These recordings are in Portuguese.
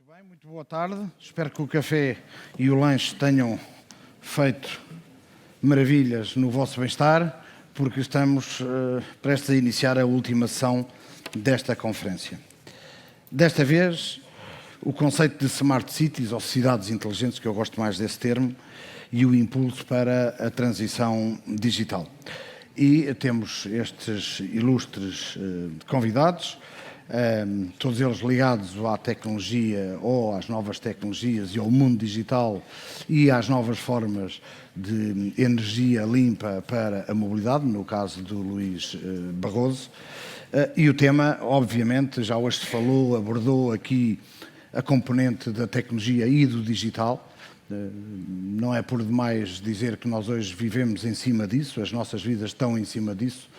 Muito bem, muito boa tarde. Espero que o café e o lanche tenham feito maravilhas no vosso bem-estar, porque estamos prestes a iniciar a última sessão desta conferência. Desta vez, o conceito de Smart Cities, ou cidades inteligentes, que eu gosto mais desse termo, e o impulso para a transição digital. E temos estes ilustres convidados, todos eles ligados à tecnologia ou às novas tecnologias e ao mundo digital e às novas formas de energia limpa para a mobilidade, no caso do Luís Barroso. E o tema, obviamente, já hoje se falou, abordou aqui a componente da tecnologia e do digital. Não é por demais dizer que nós hoje vivemos em cima disso, as nossas vidas estão em cima disso.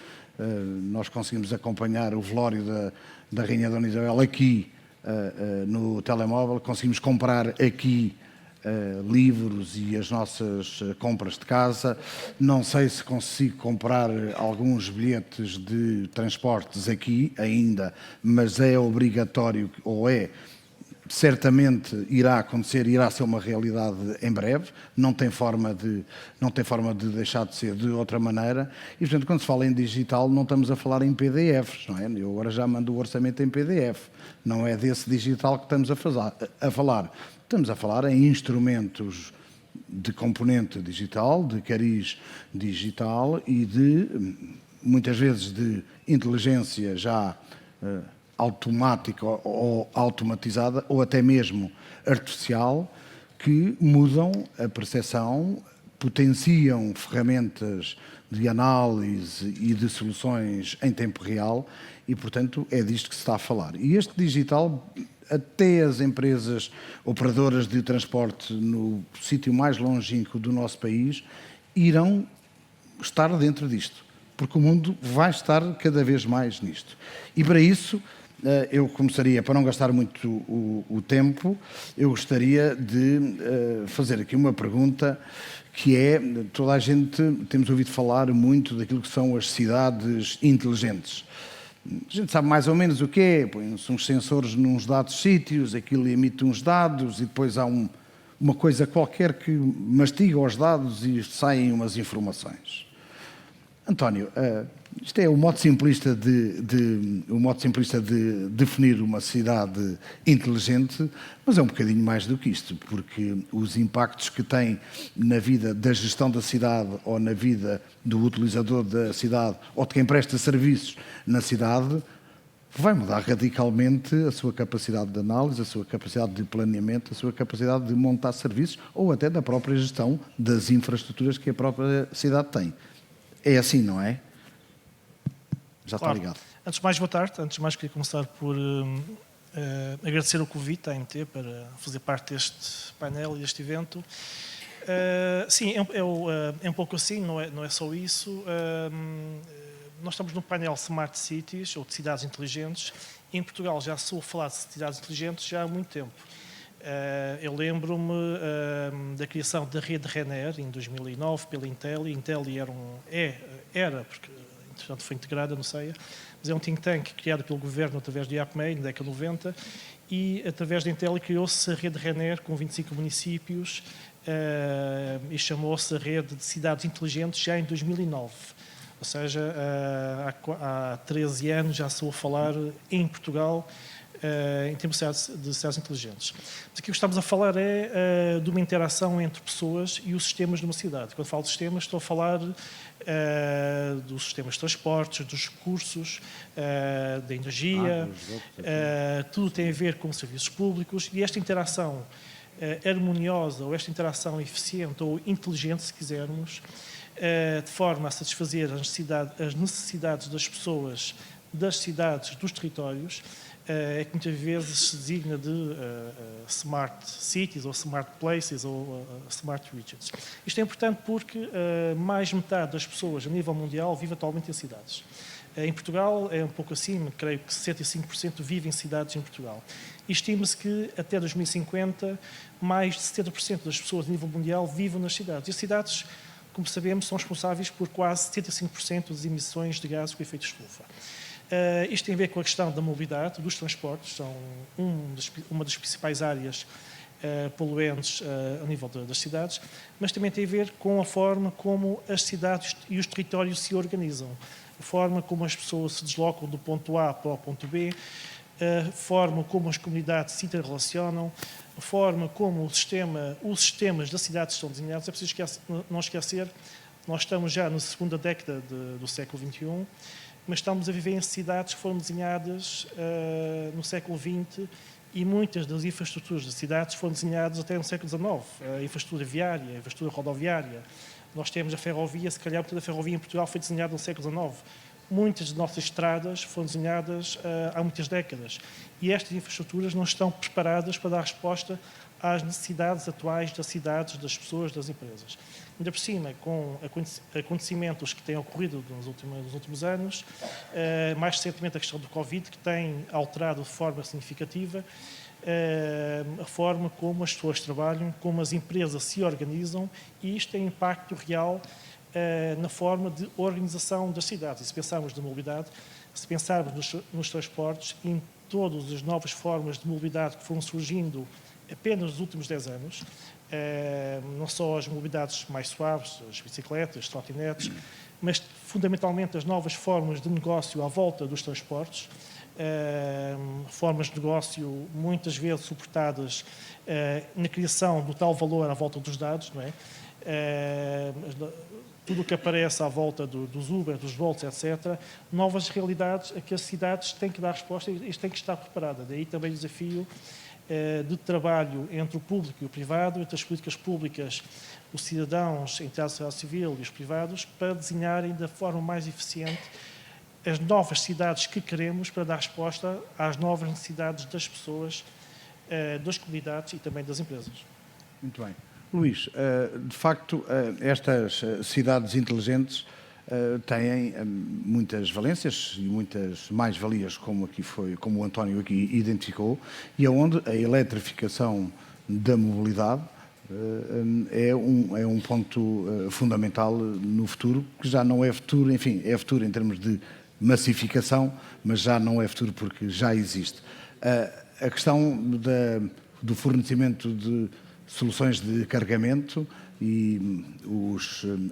Nós conseguimos acompanhar o velório da Rainha Dona Isabel aqui no telemóvel, conseguimos comprar aqui livros e as nossas compras de casa. Não sei se consigo comprar alguns bilhetes de transportes aqui ainda, mas é obrigatório, ou certamente irá acontecer, irá ser uma realidade em breve, não tem forma de deixar de ser de outra maneira. E, portanto, quando se fala em digital, não estamos a falar em PDFs, não é? Eu agora já mando o orçamento em PDF, não é desse digital que estamos a falar. Estamos a falar em instrumentos de componente digital, de cariz digital e de, muitas vezes, de inteligência já automática ou automatizada, ou até mesmo artificial, que mudam a percepção, potenciam ferramentas de análise e de soluções em tempo real e, portanto, é disto que se está a falar. E este digital, até as empresas operadoras de transporte no sítio mais longínquo do nosso país, irão estar dentro disto, porque o mundo vai estar cada vez mais nisto. E para isso, eu começaria, para não gastar muito o tempo, eu gostaria de fazer aqui uma pergunta que é, toda a gente, temos ouvido falar muito daquilo que são as cidades inteligentes. A gente sabe mais ou menos o que é, põem-se uns sensores nos dados sítios, aquilo emite uns dados e depois há uma coisa qualquer que mastiga os dados e saem umas informações. António, isto é o modo simplista de definir uma cidade inteligente, mas é um bocadinho mais do que isto, porque os impactos que tem na vida da gestão da cidade ou na vida do utilizador da cidade ou de quem presta serviços na cidade vai mudar radicalmente a sua capacidade de análise, a sua capacidade de planeamento, a sua capacidade de montar serviços ou até da própria gestão das infraestruturas que a própria cidade tem. É assim, não é? Já Claro. está ligado. Antes de mais, boa tarde. Antes de mais, queria começar por agradecer o convite à ANT para fazer parte deste painel e deste evento. Sim, é um pouco assim, não é só isso. Nós estamos no painel Smart Cities, ou de cidades inteligentes. Em Portugal já se ouve falar de cidades inteligentes já há muito tempo. Eu lembro-me da criação da rede Renner em 2009 pela Intel. A Intel era, porque entretanto foi integrada no CEA, mas é um think tank criado pelo governo através do IAPMEI na década de 90 e através da Intel criou-se a rede Renner com 25 municípios e chamou-se a rede de cidades inteligentes já em 2009. Ou seja, há 13 anos já se ouve falar em Portugal em termos de cidades inteligentes. Mas aqui o que estamos a falar é de uma interação entre pessoas e os sistemas de uma cidade. Quando falo de sistemas, estou a falar dos sistemas de transportes, dos recursos, da energia, tudo tem a ver com serviços públicos e esta interação harmoniosa ou esta interação eficiente ou inteligente, se quisermos, de forma a satisfazer as necessidades das pessoas, das cidades, dos territórios, é que muitas vezes se designa de Smart Cities ou Smart Places ou Smart Regions. Isto é importante porque mais de metade das pessoas a nível mundial vive atualmente em cidades. Em Portugal é um pouco assim, creio que 65% vivem em cidades em Portugal. E estima-se que até 2050 mais de 70% das pessoas a nível mundial vivam nas cidades. E as cidades, como sabemos, são responsáveis por quase 75% das emissões de gases com efeito estufa. Isto tem a ver com a questão da mobilidade, dos transportes, são uma das principais áreas poluentes a nível das cidades, mas também tem a ver com a forma como as cidades e os territórios se organizam, a forma como as pessoas se deslocam do ponto A para o ponto B, a forma como as comunidades se interrelacionam, a forma como os sistemas das cidades são desenhados. É preciso não esquecer, nós estamos já na segunda década do século XXI, mas estamos a viver em cidades que foram desenhadas no século XX e muitas das infraestruturas das cidades foram desenhadas até no século XIX. A infraestrutura viária, a infraestrutura rodoviária. Nós temos a ferrovia, se calhar toda a ferrovia em Portugal foi desenhada no século XIX. Muitas de nossas estradas foram desenhadas há muitas décadas. E estas infraestruturas não estão preparadas para dar resposta às necessidades atuais das cidades, das pessoas, das empresas. Ainda por cima, com acontecimentos que têm ocorrido nos últimos anos, mais recentemente a questão do Covid, que tem alterado de forma significativa a forma como as pessoas trabalham, como as empresas se organizam, e isto tem impacto real na forma de organização das cidades. E se pensarmos na mobilidade, se pensarmos nos transportes, em todas as novas formas de mobilidade que foram surgindo apenas nos últimos 10 anos, não só as mobilidades mais suaves, as bicicletas, as trotinetes, mas fundamentalmente as novas formas de negócio à volta dos transportes, formas de negócio muitas vezes suportadas na criação do tal valor à volta dos dados, não é? Tudo o que aparece à volta dos Uber, dos Volts, etc., novas realidades a que as cidades têm que dar resposta e isto tem que estar preparada. Daí também o desafio de trabalho entre o público e o privado, entre as políticas públicas, os cidadãos, entre a sociedade civil e os privados, para desenharem da forma mais eficiente as novas cidades que queremos para dar resposta às novas necessidades das pessoas, das comunidades e também das empresas. Muito bem. Luís, de facto, estas cidades inteligentes têm muitas valências e muitas mais-valias, como o António aqui identificou, e onde a eletrificação da mobilidade é um ponto fundamental no futuro, que já não é futuro, enfim, é futuro em termos de massificação, mas já não é futuro porque já existe. A questão do fornecimento de soluções de carregamento e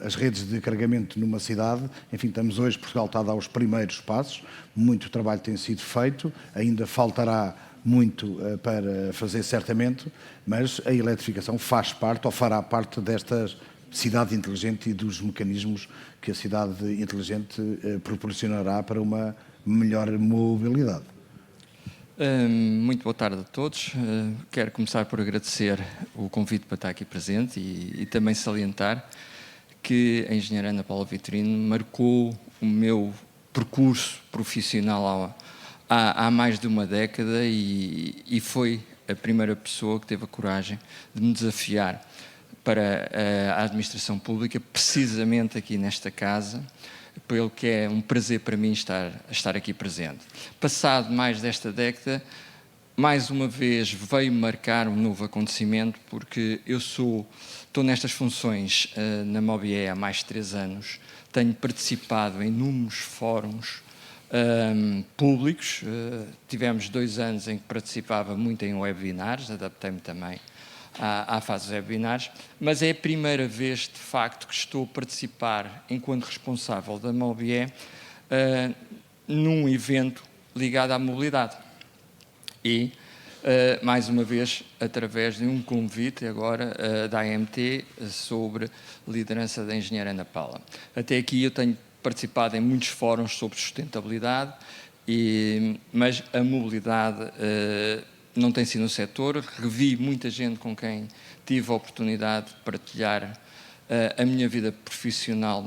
as redes de carregamento numa cidade, enfim, Portugal está a dar os primeiros passos, muito trabalho tem sido feito, ainda faltará muito para fazer certamente, mas a eletrificação faz parte ou fará parte desta cidade inteligente e dos mecanismos que a cidade inteligente proporcionará para uma melhor mobilidade. Muito boa tarde a todos. Quero começar por agradecer o convite para estar aqui presente e também salientar que a engenheira Ana Paula Vitorino marcou o meu percurso profissional há mais de uma década e foi a primeira pessoa que teve a coragem de me desafiar para a administração pública, precisamente aqui nesta casa, pelo que é um prazer para mim estar aqui presente. Passado mais desta década, mais uma vez veio marcar um novo acontecimento, porque eu estou nestas funções na Mobié há mais de 3 anos, tenho participado em inúmeros fóruns públicos, tivemos 2 anos em que participava muito em webinars, adaptei-me também à fase dos webinars, mas é a primeira vez, de facto, que estou a participar, enquanto responsável da Mobié, num evento ligado à mobilidade. E, mais uma vez, através de um convite agora da AMT sobre liderança da engenheira Ana Paula. Até aqui eu tenho participado em muitos fóruns sobre sustentabilidade, mas a mobilidade não tem sido no setor. Revi muita gente com quem tive a oportunidade de partilhar a minha vida profissional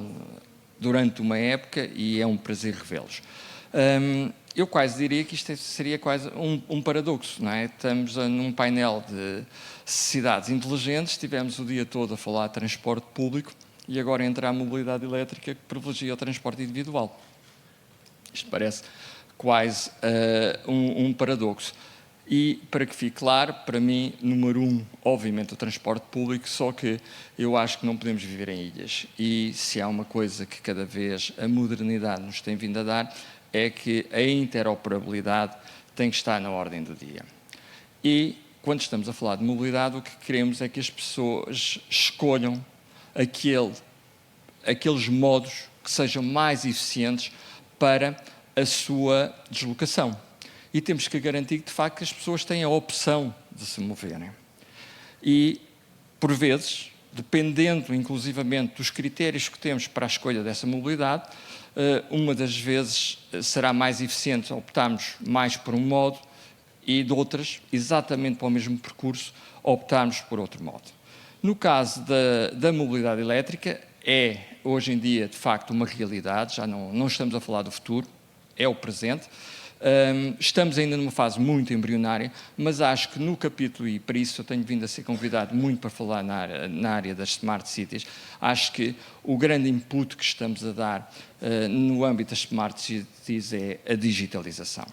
durante uma época e é um prazer revê-los. Eu quase diria que isto seria quase um paradoxo, não é? Estamos num painel de cidades inteligentes, estivemos o dia todo a falar de transporte público e agora entra a mobilidade elétrica que privilegia o transporte individual. Isto parece quase um paradoxo. E, para que fique claro, para mim, número 1, obviamente, o transporte público, só que eu acho que não podemos viver em ilhas. E se há uma coisa que cada vez a modernidade nos tem vindo a dar, é que a interoperabilidade tem que estar na ordem do dia. E, quando estamos a falar de mobilidade, o que queremos é que as pessoas escolham aqueles modos que sejam mais eficientes para a sua deslocação. E temos que garantir que, de facto, as pessoas têm a opção de se moverem. E, por vezes, dependendo inclusivamente dos critérios que temos para a escolha dessa mobilidade, uma das vezes será mais eficiente optarmos mais por um modo e de outras, exatamente para o mesmo percurso, optarmos por outro modo. No caso da mobilidade elétrica, é hoje em dia de facto uma realidade, já não estamos a falar do futuro, é o presente. Estamos ainda numa fase muito embrionária, mas acho que no capítulo, e para isso eu tenho vindo a ser convidado muito para falar na área das Smart Cities, acho que o grande input que estamos a dar no âmbito das Smart Cities é a digitalização.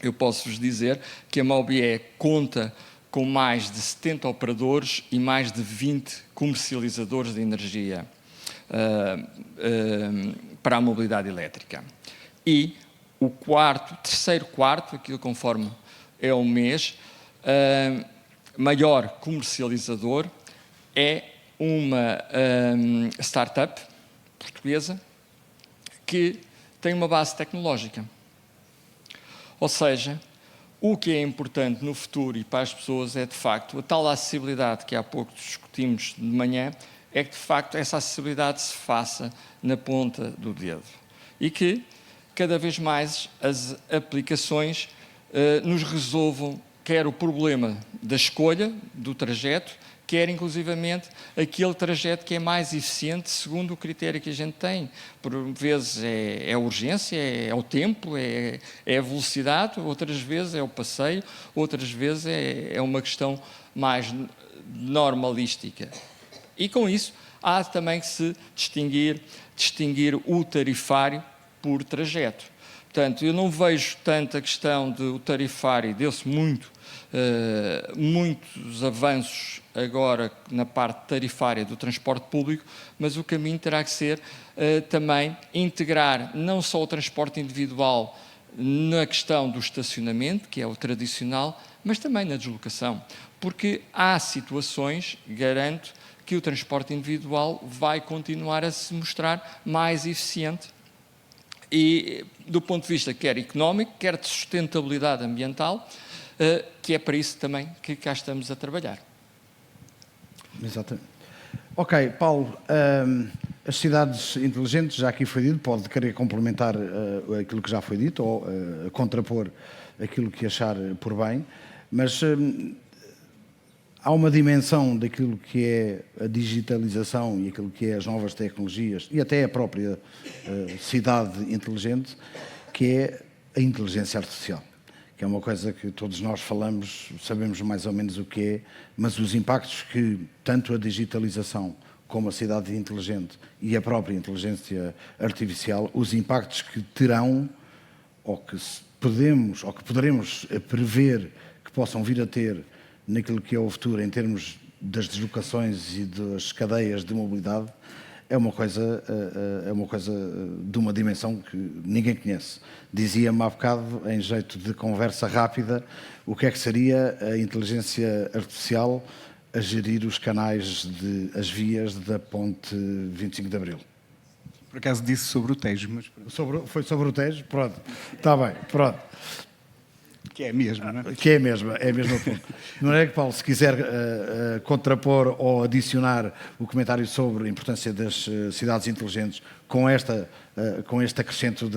Eu posso-vos dizer que a Mobié conta com mais de 70 operadores e mais de 20 comercializadores de energia para a mobilidade elétrica. E o terceiro quarto, aquilo conforme é o mês, maior comercializador é uma startup portuguesa que tem uma base tecnológica. Ou seja, o que é importante no futuro e para as pessoas é, de facto, a tal acessibilidade que há pouco discutimos de manhã, é que, de facto, essa acessibilidade se faça na ponta do dedo. E que, cada vez mais, as aplicações nos resolvam quer o problema da escolha do trajeto, quer, inclusivamente, aquele trajeto que é mais eficiente segundo o critério que a gente tem. Por vezes é a urgência, é o tempo, é a velocidade, outras vezes é o passeio, outras vezes é uma questão mais normalística. E, com isso, há também que se distinguir o tarifário por trajeto. Portanto, eu não vejo tanto a questão do tarifário, deu-se muitos avanços agora na parte tarifária do transporte público, mas o caminho terá que ser também integrar não só o transporte individual na questão do estacionamento, que é o tradicional, mas também na deslocação, porque há situações, garanto, que o transporte individual vai continuar a se mostrar mais eficiente e, do ponto de vista quer económico, quer de sustentabilidade ambiental, que é para isso também que cá estamos a trabalhar. Exatamente. Ok, Paulo, as cidades inteligentes, já aqui foi dito, pode querer complementar aquilo que já foi dito ou contrapor aquilo que achar por bem, mas há uma dimensão daquilo que é a digitalização e aquilo que é as novas tecnologias e até a própria cidade inteligente, que é a inteligência artificial, que é uma coisa que todos nós falamos, sabemos mais ou menos o que é, mas os impactos que tanto a digitalização como a cidade inteligente e a própria inteligência artificial, os impactos que terão ou que poderemos prever que possam vir a ter naquilo que é o futuro em termos das deslocações e das cadeias de mobilidade, é uma coisa de uma dimensão que ninguém conhece. Dizia-me há bocado, em jeito de conversa rápida, o que é que seria a inteligência artificial a gerir os canais, as vias da ponte 25 de Abril. Por acaso disse sobre o Tejo, mas... Foi sobre o Tejo? Pronto. Está bem, pronto. Que é a mesma, não é? Que é a mesma ponto. Não é que, Paulo, se quiser contrapor ou adicionar o comentário sobre a importância das cidades inteligentes com este acrescento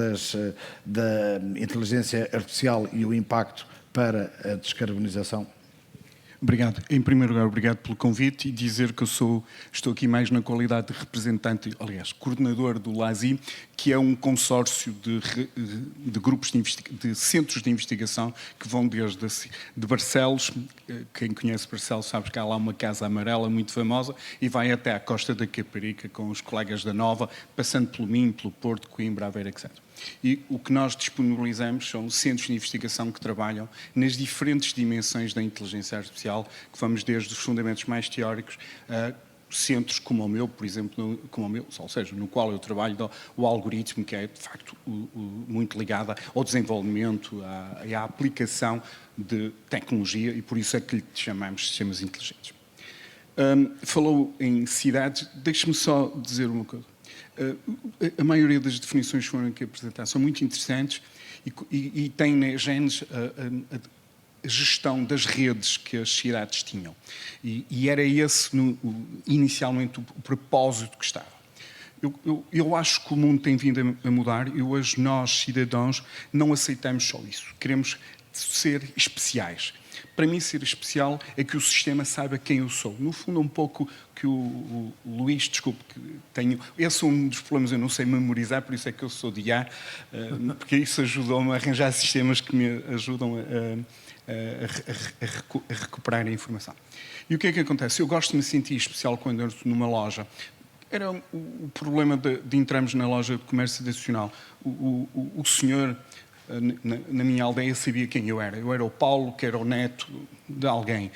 da inteligência artificial e o impacto para a descarbonização? Obrigado. Em primeiro lugar, obrigado pelo convite e dizer que estou aqui mais na qualidade de representante, aliás, coordenador do LASI, que é um consórcio de grupos de centros de investigação que vão desde de Barcelos, quem conhece Barcelos sabe que há lá uma Casa Amarela muito famosa, e vai até à Costa da Caparica com os colegas da Nova, passando pelo Minho, pelo Porto, Coimbra, Aveiro, etc. E o que nós disponibilizamos são centros de investigação que trabalham nas diferentes dimensões da inteligência artificial, que vamos desde os fundamentos mais teóricos centros como o meu, por exemplo, como o meu, ou seja, no qual eu trabalho, o algoritmo, que é, de facto, muito ligado ao desenvolvimento, à aplicação de tecnologia, e por isso é que lhe chamamos sistemas inteligentes. Falou em cidades, deixe-me só dizer uma coisa. A maioria das definições que foram aqui apresentadas são muito interessantes e têm na genes a gestão das redes que as cidades tinham. E era esse, inicialmente, o propósito que estava. Eu acho que o mundo tem vindo a mudar e hoje nós, cidadãos, não aceitamos só isso. Queremos ser especiais. Para mim, ser especial é que o sistema saiba quem eu sou. No fundo, um pouco que o Luís, desculpe, que tenho... Esse é um dos problemas, eu não sei memorizar, por isso é que eu sou de IA, porque isso ajudou-me a arranjar sistemas que me ajudam a recuperar a informação. E o que é que acontece? Eu gosto de me sentir especial quando entro numa loja. Era o problema de entrarmos na loja de comércio nacional. O senhor... Na minha aldeia sabia quem eu era. Eu era o Paulo, que era o neto de alguém.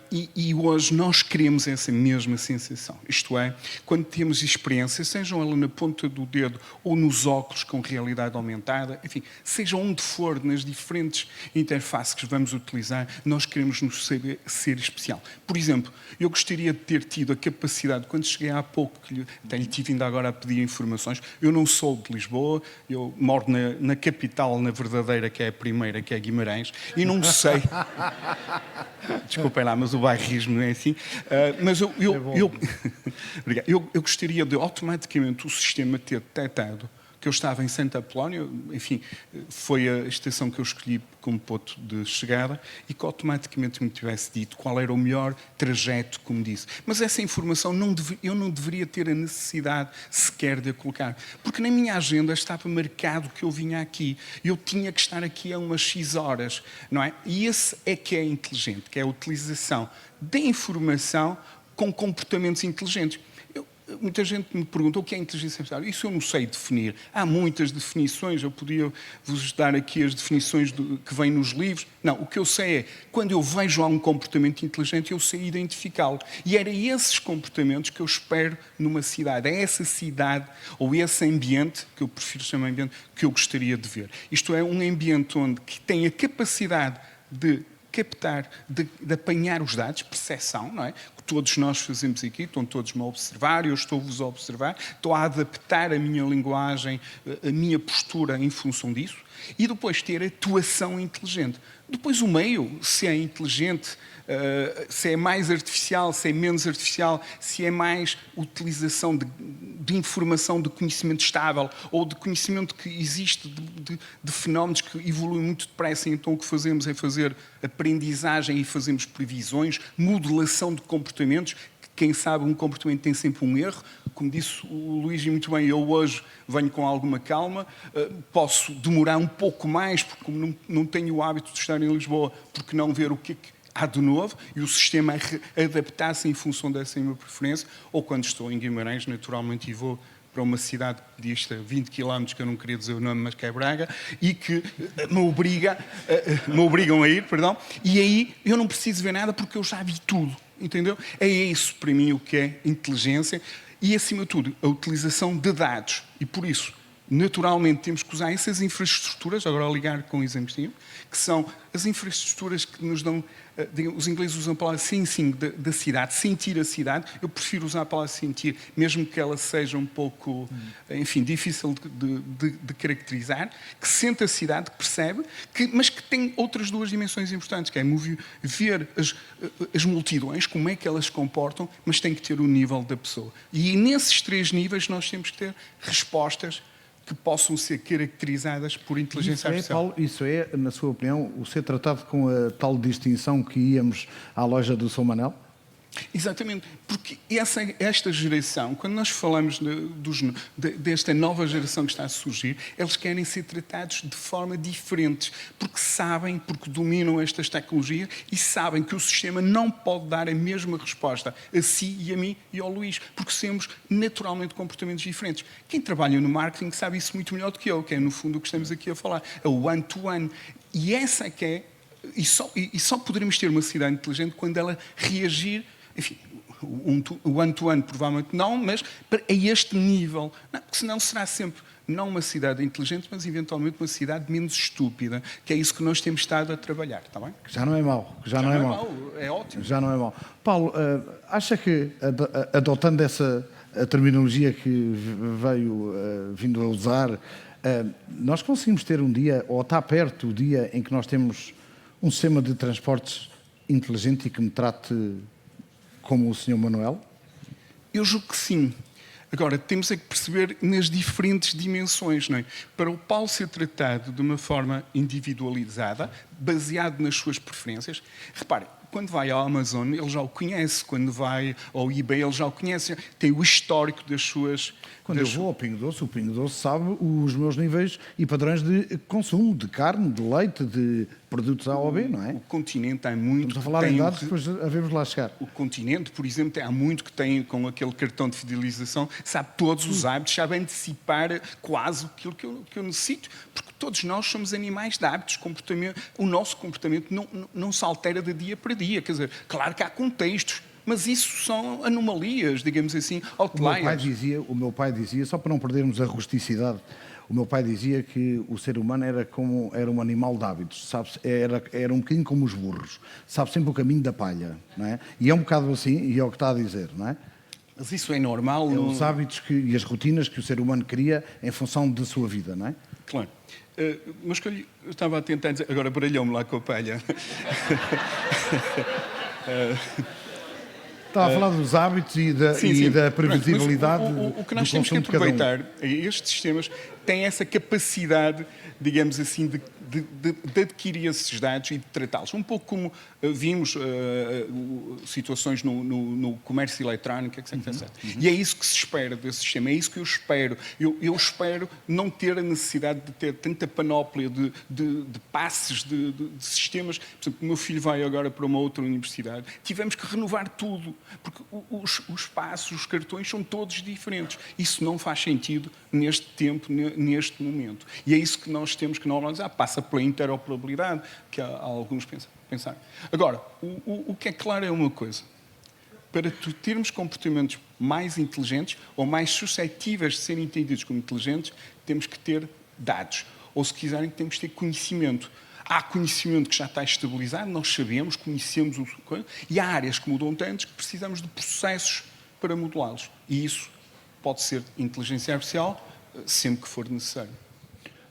E hoje nós queremos essa mesma sensação. Isto é, quando temos experiência, sejam ela na ponta do dedo ou nos óculos com realidade aumentada, enfim, seja onde for, nas diferentes interfaces que vamos utilizar, nós queremos nos saber ser especial. Por exemplo, eu gostaria de ter tido a capacidade, quando cheguei há pouco, que até lhe tive vindo agora a pedir informações, eu não sou de Lisboa, eu moro na capital, na verdadeira, que é a primeira, que é Guimarães, e não sei... Desculpem lá, mas o bairrismo não é assim. Mas eu gostaria de automaticamente o sistema ter detectado que eu estava em Santa Apolónia, enfim, foi a estação que eu escolhi como ponto de chegada, e que automaticamente me tivesse dito qual era o melhor trajeto, como disse. Mas essa informação eu não deveria ter a necessidade sequer de a colocar, porque na minha agenda estava marcado que eu vinha aqui, eu tinha que estar aqui a umas X horas, não é? E esse é que é inteligente, que é a utilização da informação com comportamentos inteligentes. Muita gente me pergunta o que é inteligência artificial. Isso eu não sei definir. Há muitas definições, eu podia vos dar aqui as definições que vêm nos livros. Não, o que eu sei é, quando eu vejo um comportamento inteligente, eu sei identificá-lo. E era esses comportamentos que eu espero numa cidade. É essa cidade, ou esse ambiente, que eu prefiro chamar ambiente, que eu gostaria de ver. Isto é, um ambiente onde que tem a capacidade de captar, de apanhar os dados, percepção, não é? Que todos nós fazemos aqui, estão todos-me a observar, eu estou-vos a observar, estou a adaptar a minha linguagem, a minha postura em função disso, e depois ter atuação inteligente. Depois o meio, se é inteligente, se é mais artificial, se é menos artificial, se é mais utilização de informação, de conhecimento estável ou de conhecimento que existe de fenómenos que evoluem muito depressa, e então o que fazemos é fazer aprendizagem e fazemos previsões, modelação de comportamentos. Quem sabe um comportamento tem sempre um erro. Como disse o Luís muito bem, eu hoje venho com alguma calma, posso demorar um pouco mais, porque como não tenho o hábito de estar em Lisboa, porque não ver o que é que há de novo, e o sistema adaptar-se em função dessa minha preferência, ou quando estou em Guimarães, naturalmente, e vou para uma cidade que dista 20 km, que eu não queria dizer o nome, mas que é Braga, e que me obrigam a ir, perdão, e aí eu não preciso ver nada porque eu já vi tudo, entendeu? É isso para mim o que é inteligência e, acima de tudo, a utilização de dados, e por isso, naturalmente, temos que usar essas infraestruturas, agora a ligar com o exemplo que são as infraestruturas que nos dão, os ingleses usam a palavra sensing da cidade, sentir a cidade. Eu prefiro usar a palavra sentir, mesmo que ela seja um pouco, enfim, difícil de caracterizar, que sente a cidade, que percebe, mas que tem outras duas dimensões importantes, que é ver as multidões, como é que elas se comportam, mas tem que ter o nível da pessoa. E nesses três níveis nós temos que ter respostas que possam ser caracterizadas por inteligência artificial. Paulo, isso é, na sua opinião, o ser tratado com a tal distinção que íamos à loja do São Manel? Exatamente, porque esta geração, quando nós falamos desta nova geração que está a surgir, eles querem ser tratados de forma diferente, porque dominam estas tecnologias e sabem que o sistema não pode dar a mesma resposta a si e a mim e ao Luís, porque temos naturalmente comportamentos diferentes. Quem trabalha no marketing sabe isso muito melhor do que eu, que é no fundo o que estamos aqui a falar, é o one-to-one. E essa é que é, e só poderemos ter uma cidade inteligente quando ela reagir. Enfim, o one-to-one provavelmente não, mas a este nível. Não, porque senão será sempre não uma cidade inteligente, mas eventualmente uma cidade menos estúpida, que é isso que nós temos estado a trabalhar, está bem? Que já não é mau. Que já não é mau. É ótimo. Já não é mau. Paulo, acha que, adotando essa a terminologia que veio vindo a usar, nós conseguimos ter um dia, ou está perto o dia, em que nós temos um sistema de transportes inteligente e que me trate como o Sr. Manuel? Eu julgo que sim. Agora, temos é que perceber nas diferentes dimensões, não é? Para o Paulo ser tratado de uma forma individualizada, baseado nas suas preferências, repare, quando vai ao Amazon, ele já o conhece. Quando vai ao eBay, ele já o conhece. Tem o histórico das suas... Quando eu vou ao Pingo Doce, o Pingo Doce sabe os meus níveis e padrões de consumo, de carne, de leite, de produtos A ou B, não é? O continente há muito... Estamos a falar em dados, depois havemos lá chegar. O continente, por exemplo, há muito que tem com aquele cartão de fidelização, sabe todos os hábitos, sabe antecipar quase aquilo que eu necessito, porque todos nós somos animais de hábitos, comportamento. O nosso comportamento não se altera de dia para dia. Quer dizer, claro que há contextos, mas isso são anomalias, digamos assim, outliers. O meu pai dizia, só para não perdermos a rusticidade, o meu pai dizia que o ser humano era um animal de hábitos, sabe? Era um bocadinho como os burros, sabe sempre o caminho da palha, não é? E é um bocado assim, e é o que está a dizer, não é? Mas isso é normal. Os hábitos e as rotinas que o ser humano cria em função da sua vida, não é? Claro. Mas que eu estava a tentar dizer, agora baralhou-me lá com a palha. Estava a falar dos hábitos e da previsibilidade. O que nós temos que aproveitar é estes sistemas têm essa capacidade, digamos assim, de adquirir esses dados e de tratá-los. Um pouco como vimos situações no comércio eletrónico, etc. E é isso que se espera desse sistema, é isso que eu espero. Eu espero não ter a necessidade de ter tanta panóplia de passes, de sistemas. Por exemplo, o meu filho vai agora para uma outra universidade. Tivemos que renovar tudo, porque os passos, os cartões são todos diferentes. Isso não faz sentido neste tempo, neste momento. E é isso que nós temos que normalizar. Passa pela interoperabilidade, que há alguns pensar. Agora, o que é claro é uma coisa. Para termos comportamentos mais inteligentes ou mais suscetíveis de serem entendidos como inteligentes, temos que ter dados. Ou, se quiserem, temos que ter conhecimento. Há conhecimento que já está estabilizado, nós sabemos, conhecemos e há áreas que mudam tanto que precisamos de processos para modelá-los. E isso pode ser inteligência artificial sempre que for necessário.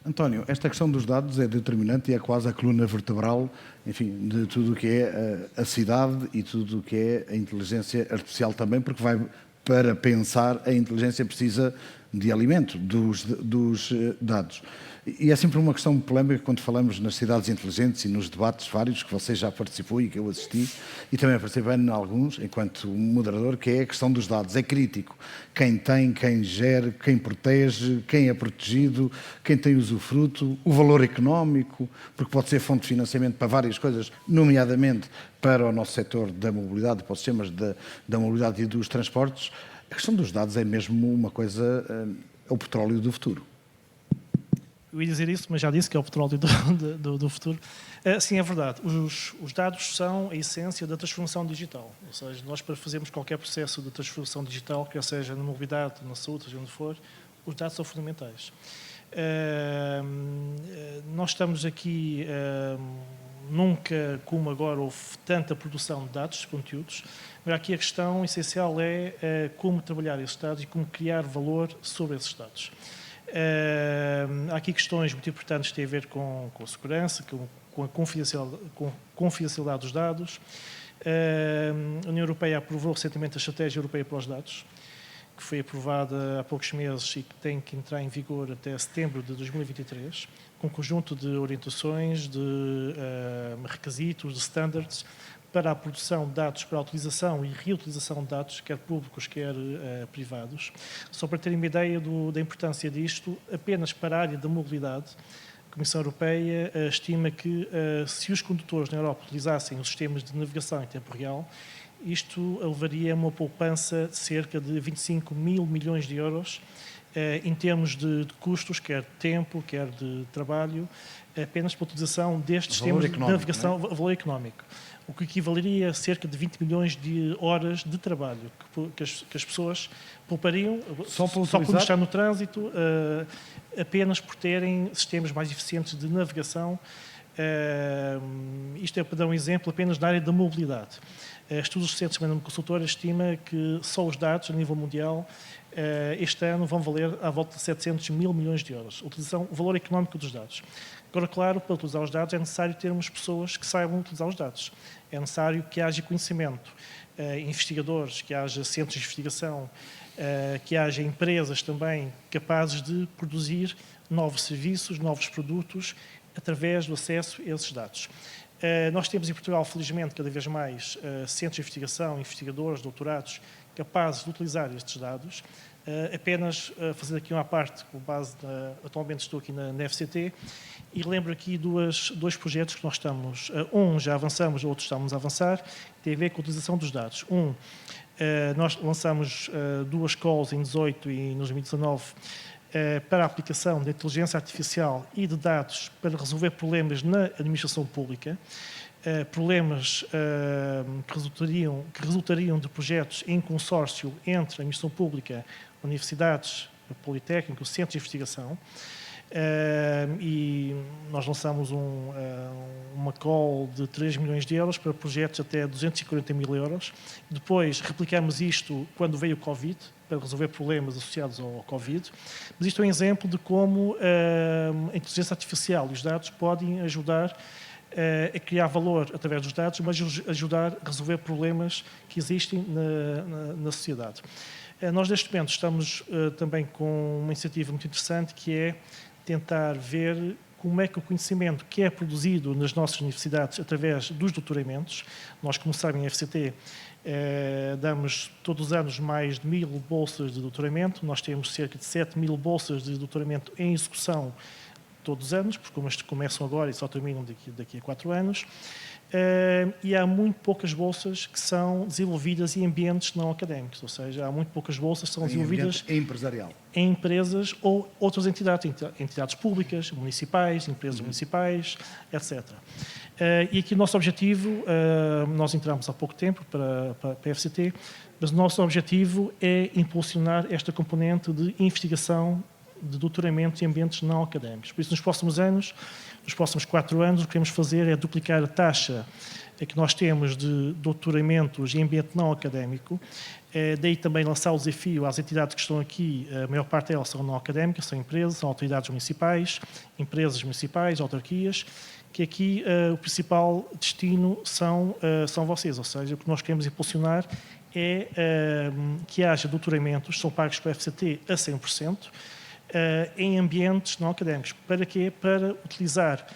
António, esta questão dos dados é determinante e é quase a coluna vertebral, enfim, de tudo o que é a cidade e tudo o que é a inteligência artificial também, porque para pensar a inteligência precisa de alimento dos dados. E é sempre uma questão polémica quando falamos nas cidades inteligentes e nos debates vários que você já participou e que eu assisti, e também participei em alguns, enquanto moderador, que é a questão dos dados. É crítico. Quem tem, quem gera, quem protege, quem é protegido, quem tem usufruto, o valor económico, porque pode ser fonte de financiamento para várias coisas, nomeadamente para o nosso setor da mobilidade, para os sistemas da mobilidade e dos transportes. A questão dos dados é mesmo uma coisa, é o petróleo do futuro. Eu ia dizer isso, mas já disse que é o petróleo do futuro. Sim, é verdade. Os dados são a essência da transformação digital. Ou seja, nós para fazermos qualquer processo de transformação digital, quer seja na mobilidade, na saúde, seja onde for, os dados são fundamentais. Nós estamos aqui, nunca como agora houve tanta produção de dados, de conteúdos, mas aqui a questão essencial é como trabalhar esses dados e como criar valor sobre esses dados. Há aqui questões muito importantes que têm a ver com a segurança, com a confidencialidade dos dados. A União Europeia aprovou recentemente a Estratégia Europeia para os Dados, que foi aprovada há poucos meses e que tem que entrar em vigor até setembro de 2023, com um conjunto de orientações, de requisitos, de standards, para a produção de dados, para a utilização e reutilização de dados, quer públicos, quer privados. Só para terem uma ideia da importância disto, apenas para a área da mobilidade, a Comissão Europeia estima que se os condutores na Europa utilizassem os sistemas de navegação em tempo real, isto levaria a uma poupança de cerca de 25 mil milhões de euros em termos de custos, quer de tempo, quer de trabalho, apenas para a utilização destes sistemas de navegação, valor económico. o que equivaleria a cerca de 20 milhões de horas de trabalho que as pessoas poupariam Só por estar no trânsito, apenas por terem sistemas mais eficientes de navegação. Isto é para dar um exemplo apenas da área da mobilidade. Estudos recentes da consultora estima que só os dados a nível mundial este ano vão valer à volta de 700 mil milhões de euros. O valor económico dos dados. Agora, claro, para utilizar os dados é necessário termos pessoas que saibam utilizar os dados. É necessário que haja conhecimento, investigadores, que haja centros de investigação, que haja empresas também capazes de produzir novos serviços, novos produtos, através do acesso a esses dados. Nós temos em Portugal, felizmente, cada vez mais centros de investigação, investigadores, doutorados, capazes de utilizar estes dados. Apenas fazer aqui uma parte, com base, atualmente estou aqui na FCT, e lembro aqui dois projetos que nós estamos, já avançamos, outros estamos a avançar, tem a ver com a utilização dos dados. Nós lançamos 2 calls em 18 e em 2019 para a aplicação da inteligência artificial e de dados para resolver problemas na administração pública, problemas que resultariam de projetos em consórcio entre a administração pública, universidades, politécnicos, centros de investigação. E nós lançamos uma call de 3 milhões de euros para projetos até 240 mil euros. Depois replicamos isto quando veio o Covid, para resolver problemas associados ao Covid. Mas isto é um exemplo de como a inteligência artificial e os dados podem ajudar a criar valor através dos dados, mas ajudar a resolver problemas que existem na sociedade. Nós, neste momento, estamos também com uma iniciativa muito interessante, que é tentar ver como é que o conhecimento que é produzido nas nossas universidades através dos doutoramentos. Nós, como sabem, em FCT, damos todos os anos mais de 1000 bolsas de doutoramento. Nós temos cerca de 7000 bolsas de doutoramento em execução todos os anos, porque como estes começam agora e só terminam daqui a 4 anos. E há muito poucas bolsas que são desenvolvidas em ambientes não académicos, ou seja, há muito poucas bolsas que são desenvolvidas empresarial, em empresas ou outras entidades públicas, municipais, empresas municipais, etc. E aqui o nosso objetivo, nós entramos há pouco tempo para a FCT, mas o nosso objetivo é impulsionar esta componente de investigação de doutoramento em ambientes não académicos. Por isso, nos próximos anos, nos próximos 4 anos, o que queremos fazer é duplicar a taxa que nós temos de doutoramentos em ambiente não académico. Daí também lançar o desafio às entidades que estão aqui, a maior parte delas são não académicas, são empresas, são autoridades municipais, empresas municipais, autarquias, que aqui o principal destino são vocês, ou seja, o que nós queremos impulsionar é que haja doutoramentos, são pagos pela FCT a 100%, em ambientes não académicos. Para quê? Para utilizar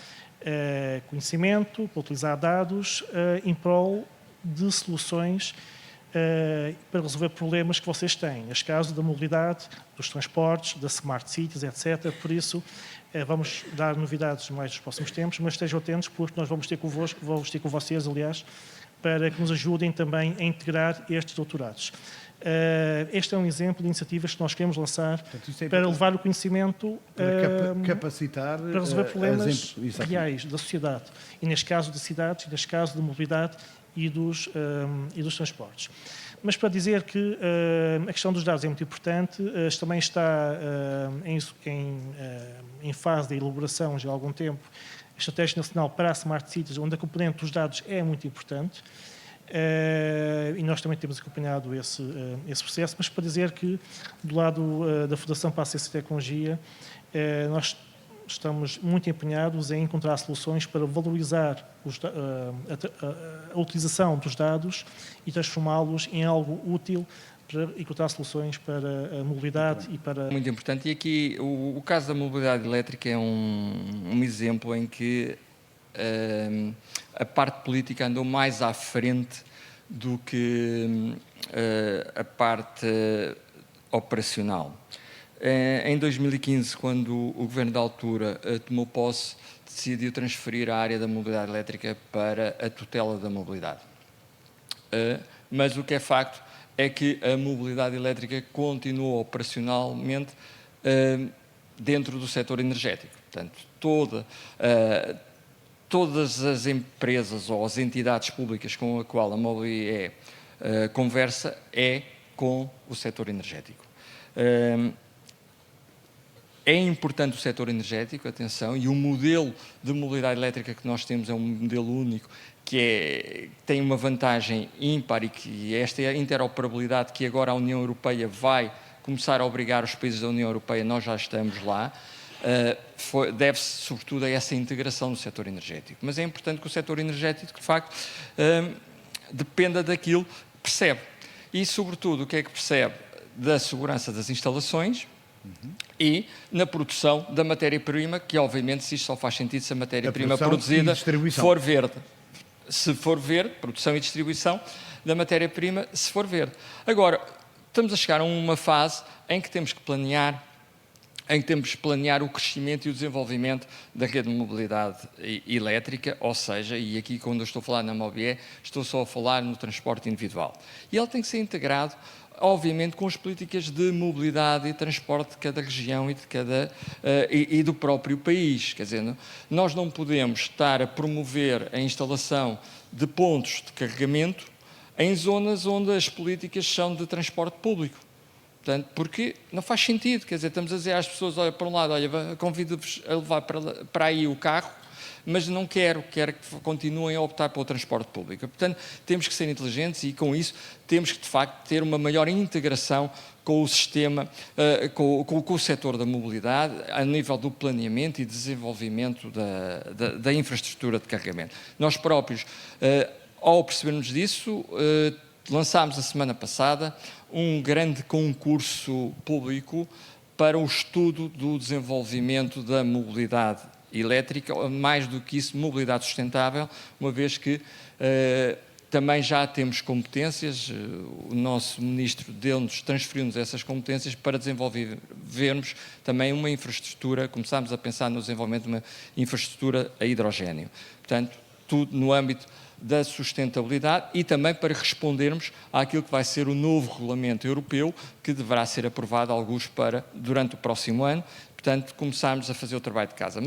conhecimento, para utilizar dados em prol de soluções para resolver problemas que vocês têm, neste caso da mobilidade, dos transportes, das smart cities, etc. Por isso, vamos dar novidades mais nos próximos tempos, mas estejam atentos, porque nós vamos ter convosco, vamos ter com vocês, aliás, para que nos ajudem também a integrar estes doutorados. Este é um exemplo de iniciativas que nós queremos lançar para levar o conhecimento para capacitar, para resolver problemas reais da sociedade, e neste caso de cidades, e neste caso de mobilidade e dos transportes. Mas para dizer que a questão dos dados é muito importante, também está em fase de elaboração já há algum tempo a Estratégia Nacional para a Smart Cities, onde a componente dos dados é muito importante. E nós também temos acompanhado esse processo, mas para dizer que do lado da Fundação para a Ciência e Tecnologia, nós estamos muito empenhados em encontrar soluções para valorizar a utilização dos dados e transformá-los em algo útil para encontrar soluções para a mobilidade e para... Muito importante. E aqui o caso da mobilidade elétrica é um exemplo em que a parte política andou mais à frente do que a parte operacional. Em 2015, quando o governo da altura tomou posse, decidiu transferir a área da mobilidade elétrica para a tutela da mobilidade. Mas o que é facto é que a mobilidade elétrica continua operacionalmente dentro do setor energético. Portanto, todas as empresas ou as entidades públicas com a qual a Mobié conversa é com o setor energético. É importante o setor energético, atenção, e o modelo de mobilidade elétrica que nós temos é um modelo único, que tem uma vantagem ímpar e que esta interoperabilidade que agora a União Europeia vai começar a obrigar os países da União Europeia, nós já estamos lá, deve-se sobretudo a essa integração do setor energético. Mas é importante que o setor energético, de facto, dependa daquilo que percebe. E, sobretudo, o que é que percebe? Da segurança das instalações e na produção da matéria-prima, que obviamente se isto só faz sentido se a matéria-prima produzida for verde. Se for verde, produção e distribuição da matéria-prima, se for verde. Agora, estamos a chegar a uma fase em que temos que planear o crescimento e o desenvolvimento da rede de mobilidade elétrica, ou seja, e aqui quando eu estou a falar na Mobié, estou só a falar no transporte individual. E ele tem que ser integrado, obviamente, com as políticas de mobilidade e transporte de cada região e do próprio país. Quer dizer, nós não podemos estar a promover a instalação de pontos de carregamento em zonas onde as políticas são de transporte público. Portanto, porque não faz sentido, quer dizer, estamos a dizer às pessoas, olha, por um lado, olha, convido-vos a levar para aí o carro, mas não quero que continuem a optar pelo transporte público. Portanto, temos que ser inteligentes e, com isso, temos que, de facto, ter uma maior integração com o sistema, com o setor da mobilidade, a nível do planeamento e desenvolvimento da infraestrutura de carregamento. Nós próprios, ao percebermos disso, lançámos a semana passada um grande concurso público para o estudo do desenvolvimento da mobilidade elétrica, mais do que isso, mobilidade sustentável, uma vez que também já temos competências, o nosso Ministro transferiu-nos essas competências para desenvolvermos também uma infraestrutura, começámos a pensar no desenvolvimento de uma infraestrutura a hidrogénio. Portanto, tudo no âmbito da sustentabilidade e também para respondermos àquilo que vai ser o novo regulamento europeu, que deverá ser aprovado durante o próximo ano. Portanto, começarmos a fazer o trabalho de casa.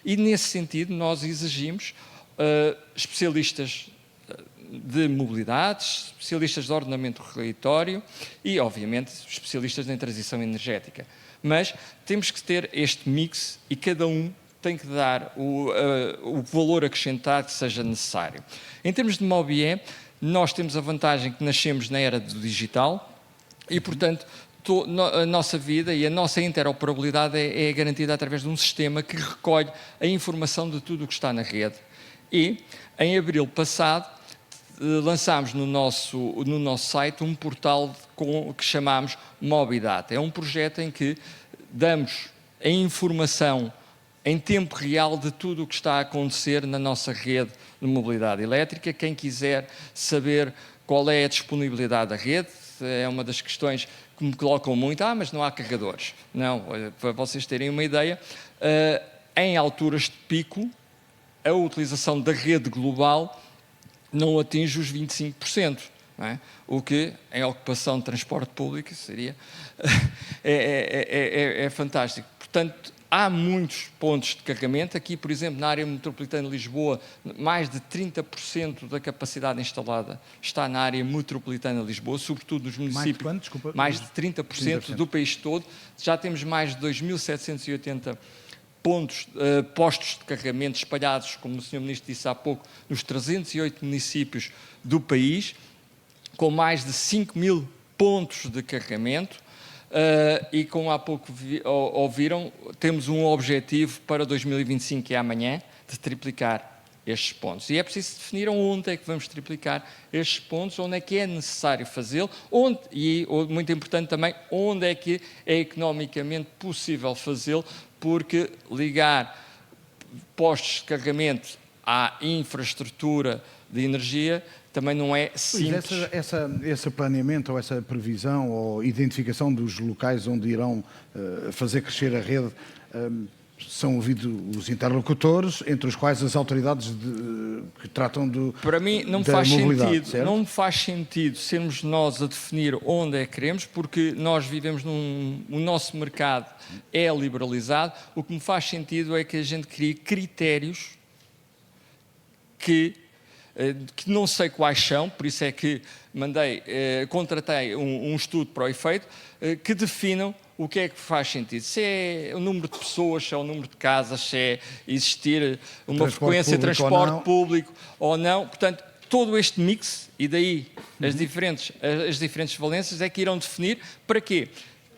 E nesse sentido, nós exigimos especialistas de mobilidade, especialistas de ordenamento regulatório e, obviamente, especialistas em transição energética. Mas temos que ter este mix e cada um tem que dar o valor acrescentado que seja necessário. Em termos de Mobié, nós temos a vantagem que nascemos na era do digital e, portanto, a nossa vida e a nossa interoperabilidade é garantida através de um sistema que recolhe a informação de tudo o que está na rede. E, em abril passado, lançámos no nosso site um portal que chamamos Mobidata. É um projeto em que damos a informação em tempo real de tudo o que está a acontecer na nossa rede de mobilidade elétrica. Quem quiser saber qual é a disponibilidade da rede, é uma das questões que me colocam muito, mas não há carregadores. Não, para vocês terem uma ideia, em alturas de pico, a utilização da rede global não atinge os 25%. Não é? O que, em ocupação de transporte público, seria é fantástico. Portanto, há muitos pontos de carregamento. Aqui, por exemplo, na área metropolitana de Lisboa, mais de 30% da capacidade instalada está na área metropolitana de Lisboa, sobretudo nos municípios. Mais de quanto? Desculpa. Mais de 30% do país todo. Já temos mais de 2.780 postos de carregamento espalhados, como o Sr. Ministro disse há pouco, nos 308 municípios do país, com mais de 5.000 pontos de carregamento. E como há pouco ouviram, temos um objetivo para 2025, que é amanhã, de triplicar estes pontos. E é preciso definir onde é que vamos triplicar estes pontos, onde é que é necessário fazê-lo, e, muito importante também, onde é que é economicamente possível fazê-lo, porque ligar postos de carregamento à infraestrutura de energia também não é simples. Esse planeamento ou essa previsão ou identificação dos locais onde irão fazer crescer a rede, são ouvidos os interlocutores, entre os quais as autoridades que tratam Para mim não faz sentido sermos nós a definir onde é que queremos, porque nós vivemos o nosso mercado é liberalizado. O que me faz sentido é que a gente crie critérios que não sei quais são, por isso é que contratei um estudo para o efeito, que definam o que é que faz sentido. Se é o número de pessoas, se é o número de casas, se é existir uma frequência de transporte público ou não. Portanto, todo este mix, e daí as diferentes valências, é que irão definir para quê?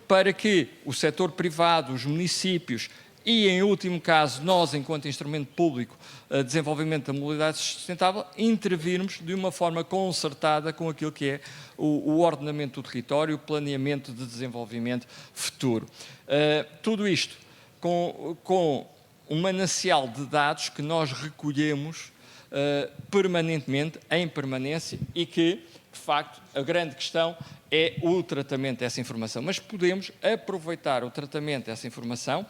Para que o setor privado, os municípios e, em último caso, nós, enquanto instrumento público de desenvolvimento da mobilidade sustentável, intervirmos de uma forma concertada com aquilo que é o ordenamento do território, o planeamento de desenvolvimento futuro. Tudo isto com um manancial de dados que nós recolhemos permanentemente, em permanência, e que, de facto, a grande questão é o tratamento dessa informação. Mas podemos aproveitar o tratamento dessa informação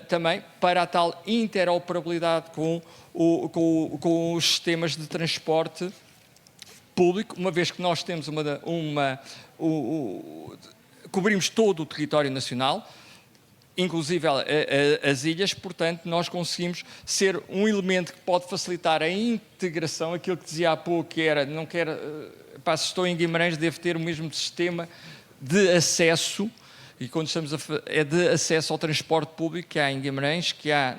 também para a tal interoperabilidade com os sistemas de transporte público, uma vez que nós temos cobrimos todo o território nacional, inclusive as ilhas, portanto, nós conseguimos ser um elemento que pode facilitar a integração, aquilo que dizia há pouco, que era, se estou em Guimarães, devo ter o mesmo sistema de acesso, e quando estamos de acesso ao transporte público que há em Guimarães, que há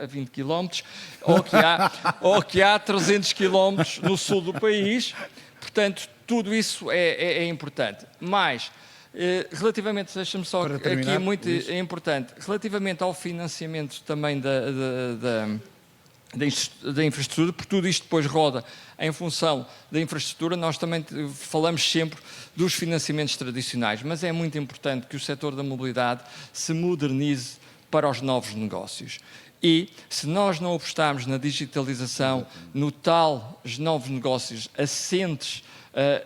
a 20 km, ou que há 300 km no sul do país. Portanto, tudo isso é importante. Mas, relativamente, deixa-me só aqui, é muito importante, relativamente ao financiamento também da infraestrutura, porque tudo isto depois roda em função da infraestrutura. Nós também falamos sempre dos financiamentos tradicionais, mas é muito importante que o setor da mobilidade se modernize para os novos negócios. E se nós não apostarmos na digitalização, no os novos negócios assentes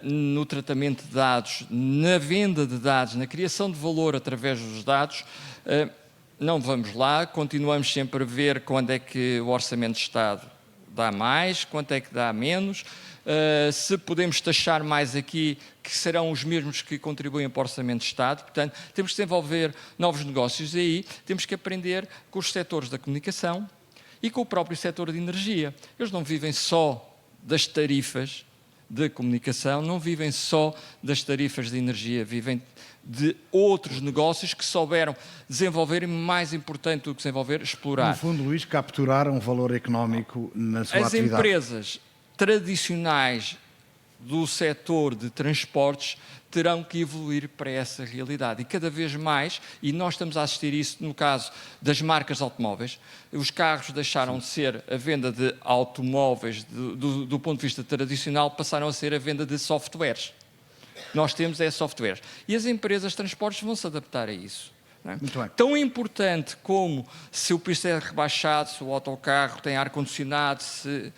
no tratamento de dados, na venda de dados, na criação de valor através dos dados, não vamos lá. Continuamos sempre a ver quando é que o Orçamento de Estado dá mais, quanto é que dá menos, se podemos taxar mais aqui, que serão os mesmos que contribuem para o Orçamento de Estado. Portanto, temos que desenvolver novos negócios, e aí temos que aprender com os setores da comunicação e com o próprio setor de energia. Eles não vivem só das tarifas de comunicação, não vivem só das tarifas de energia, vivem de outros negócios que souberam desenvolver, e mais importante do que desenvolver, explorar. No fundo, Luís, capturar um valor económico na sua atividade. As empresas tradicionais do setor de transportes terão que evoluir para essa realidade, e cada vez mais, e nós estamos a assistir isso no caso das marcas de automóveis. Os carros deixaram de ser a venda de automóveis do ponto de vista tradicional, passaram a ser a venda de softwares. Nós temos softwares. E as empresas de transportes vão se adaptar a isso. Não é? Muito bem. Tão importante como se o preço é rebaixado, se o autocarro tem ar-condicionado, se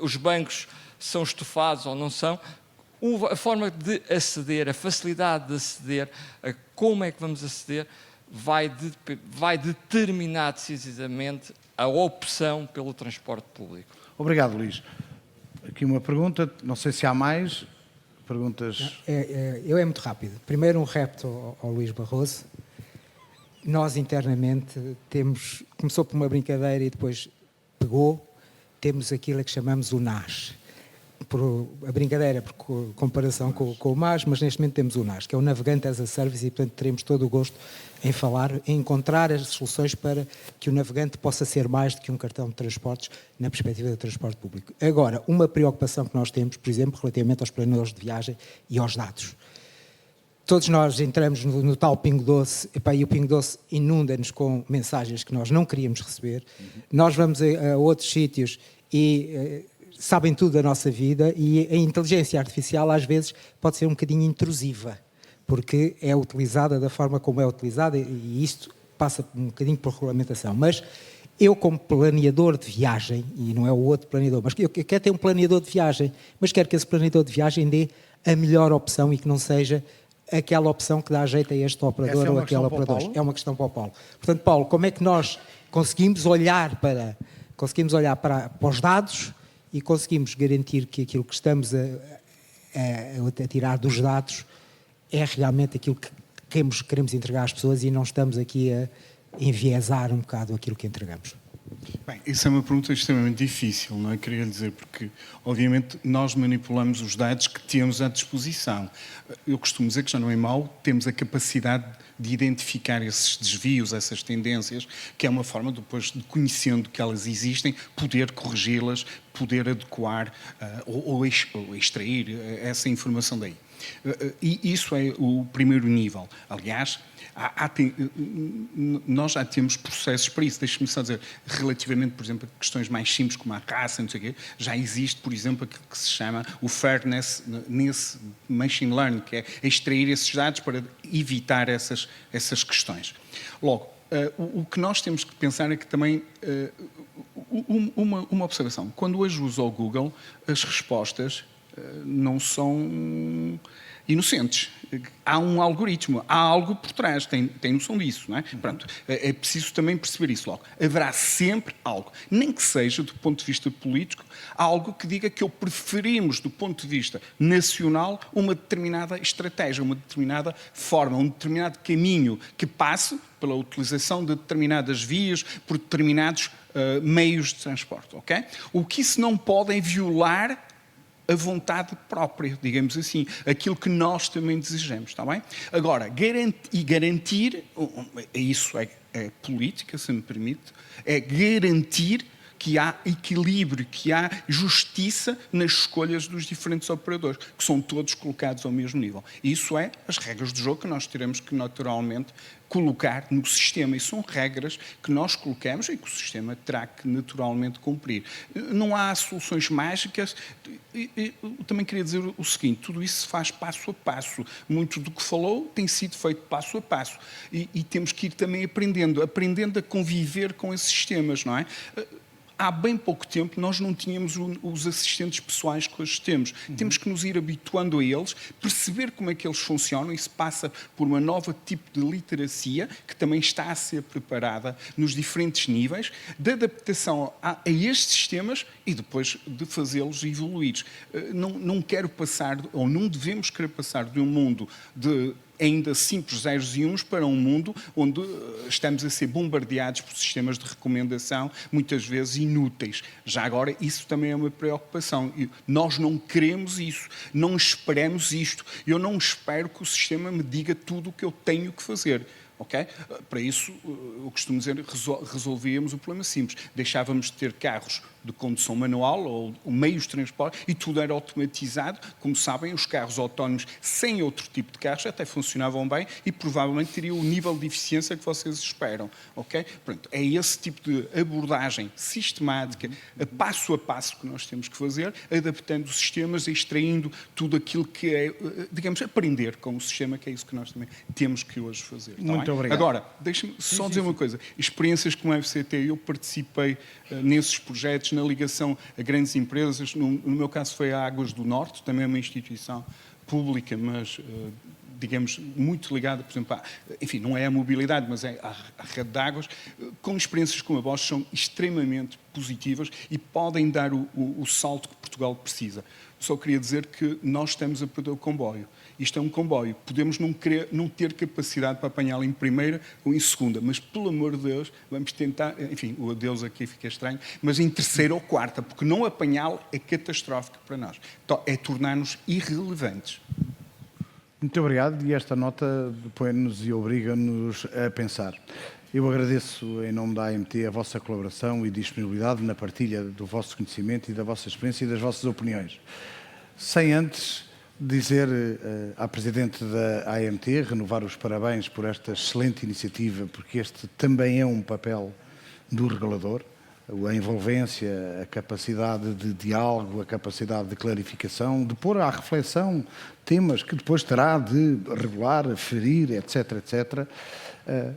os bancos são estofados ou não são, a forma de aceder, a facilidade de aceder, a como é que vamos aceder, vai determinar decisivamente a opção pelo transporte público. Obrigado, Luís. Aqui uma pergunta, não sei se há mais perguntas. É muito rápido. Primeiro, um repto ao Luís Barroso. Nós internamente começou por uma brincadeira e depois temos aquilo que chamamos o NAS. A brincadeira por comparação com o MAS, mas neste momento temos o NAS, que é o Navegante as a Service, e portanto teremos todo o gosto em falar, em encontrar as soluções para que o navegante possa ser mais do que um cartão de transportes na perspectiva do transporte público. Agora, uma preocupação que nós temos, por exemplo, relativamente aos planadores de viagem e aos dados. Todos nós entramos no tal Pingo Doce, e o Pingo Doce inunda-nos com mensagens que nós não queríamos receber. Nós vamos a outros sítios e sabem tudo da nossa vida, e a inteligência artificial às vezes pode ser um bocadinho intrusiva, porque é utilizada da forma como é utilizada, e isto passa um bocadinho por regulamentação. Mas eu, como planeador de viagem, e não é o outro planeador, mas eu quero ter um planeador de viagem, mas quero que esse planeador de viagem dê a melhor opção e que não seja aquela opção que dá jeito a este operador ou aquele operador. É uma questão para o Paulo. Portanto, Paulo, como é que nós conseguimos olhar para os dados e conseguimos garantir que aquilo que estamos a tirar dos dados é realmente aquilo que queremos entregar às pessoas, e não estamos aqui a enviesar um bocado aquilo que entregamos? Bem, isso é uma pergunta extremamente difícil, não é? Queria dizer, porque, obviamente, nós manipulamos os dados que temos à disposição. Eu costumo dizer que já não é mau, temos a capacidade de identificar esses desvios, essas tendências, que é uma forma, depois de conhecendo que elas existem, poder corrigi-las, poder adequar ou extrair essa informação daí. E isso é o primeiro nível. Aliás, nós já temos processos para isso. Deixe-me só dizer, relativamente, por exemplo, a questões mais simples como a raça, não sei o quê, já existe, por exemplo, aquilo que se chama o fairness nesse machine learning, que é extrair esses dados para evitar essas questões. Logo, o que nós temos que pensar é que também, uma observação, quando hoje uso o Google, as respostas não são inocentes. Há um algoritmo, há algo por trás, tem noção disso, não é? Pronto, é preciso também perceber isso logo. Haverá sempre algo, nem que seja do ponto de vista político, algo que diga que preferimos, do ponto de vista nacional, uma determinada estratégia, uma determinada forma, um determinado caminho que passe pela utilização de determinadas vias, por determinados meios de transporte, ok? O que isso não pode é violar a vontade própria, digamos assim, aquilo que nós também desejamos, está bem? Agora, garantir, isso é política, se me permite, é garantir que há equilíbrio, que há justiça nas escolhas dos diferentes operadores, que são todos colocados ao mesmo nível. Isso é as regras do jogo que nós teremos que naturalmente colocar no sistema. E são regras que nós colocamos e que o sistema terá que naturalmente cumprir. Não há soluções mágicas. Eu também queria dizer o seguinte, tudo isso se faz passo a passo. Muito do que falou tem sido feito passo a passo. E temos que ir também aprendendo a conviver com esses sistemas, não é? Há bem pouco tempo nós não tínhamos os assistentes pessoais que hoje temos. Temos que nos ir habituando a eles, perceber como é que eles funcionam. Isso passa por uma nova tipo de literacia que também está a ser preparada nos diferentes níveis de adaptação a estes sistemas e depois de fazê-los evoluir. Não quero passar, ou não devemos querer passar de um mundo de ainda simples zeros e uns para um mundo onde estamos a ser bombardeados por sistemas de recomendação, muitas vezes inúteis. Já agora, isso também é uma preocupação. Nós não queremos isso, não esperamos isto. Eu não espero que o sistema me diga tudo o que eu tenho que fazer. Okay? Para isso, eu costumo dizer, resolvíamos o problema simples. Deixávamos de ter carros de condução manual ou meios de transporte e tudo era automatizado. Como sabem, os carros autónomos sem outro tipo de carros até funcionavam bem e provavelmente teriam o nível de eficiência que vocês esperam. Okay? Pronto, é esse tipo de abordagem sistemática, a passo que nós temos que fazer, adaptando os sistemas e extraindo tudo aquilo que é, digamos, aprender com o sistema, que é isso que nós também temos que hoje fazer. Muito obrigado. Agora, deixe-me só dizer uma coisa. Experiências como a FCT, eu participei nesses projetos, na ligação a grandes empresas. No meu caso foi a Águas do Norte, também é uma instituição pública, mas, digamos, muito ligada, por exemplo, enfim, não é a mobilidade, mas é a rede de águas. Com experiências como a vossa são extremamente positivas e podem dar o salto que Portugal precisa. Só queria dizer que nós estamos a perder o comboio. Isto é um comboio. Podemos não ter capacidade para apanhá-lo em primeira ou em segunda, mas, pelo amor de Deus, vamos tentar... Enfim, o adeus aqui fica estranho, mas em terceira ou quarta, porque não apanhá-lo é catastrófico para nós. Então, é tornar-nos irrelevantes. Muito obrigado, e esta nota põe-nos e obriga-nos a pensar. Eu agradeço, em nome da AMT, a vossa colaboração e disponibilidade na partilha do vosso conhecimento e da vossa experiência e das vossas opiniões. Sem antes dizer à Presidente da AMT, renovar os parabéns por esta excelente iniciativa, porque este também é um papel do regulador, a envolvência, a capacidade de diálogo, a capacidade de clarificação, de pôr à reflexão temas que depois terá de regular, ferir, etc, etc.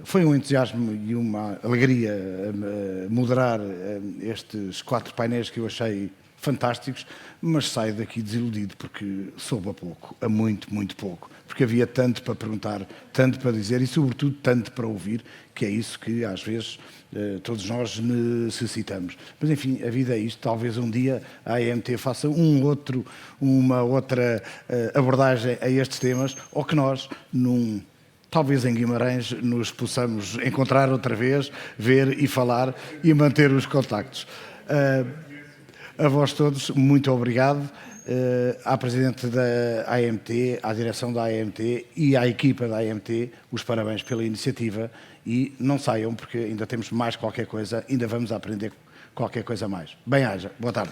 Foi um entusiasmo e uma alegria moderar estes 4 painéis que eu achei fantásticos, mas saio daqui desiludido porque soube a pouco, a muito, muito pouco, porque havia tanto para perguntar, tanto para dizer e, sobretudo, tanto para ouvir, que é isso que, às vezes, todos nós necessitamos. Mas, enfim, a vida é isto. Talvez um dia a AMT faça uma outra abordagem a estes temas, ou que nós, num talvez em Guimarães nos possamos encontrar outra vez, ver e falar e manter os contactos. A vós todos, muito obrigado. À Presidente da AMT, à direção da AMT e à equipa da AMT, os parabéns pela iniciativa e não saiam porque ainda temos mais qualquer coisa, ainda vamos aprender qualquer coisa mais. Bem-aja, boa tarde.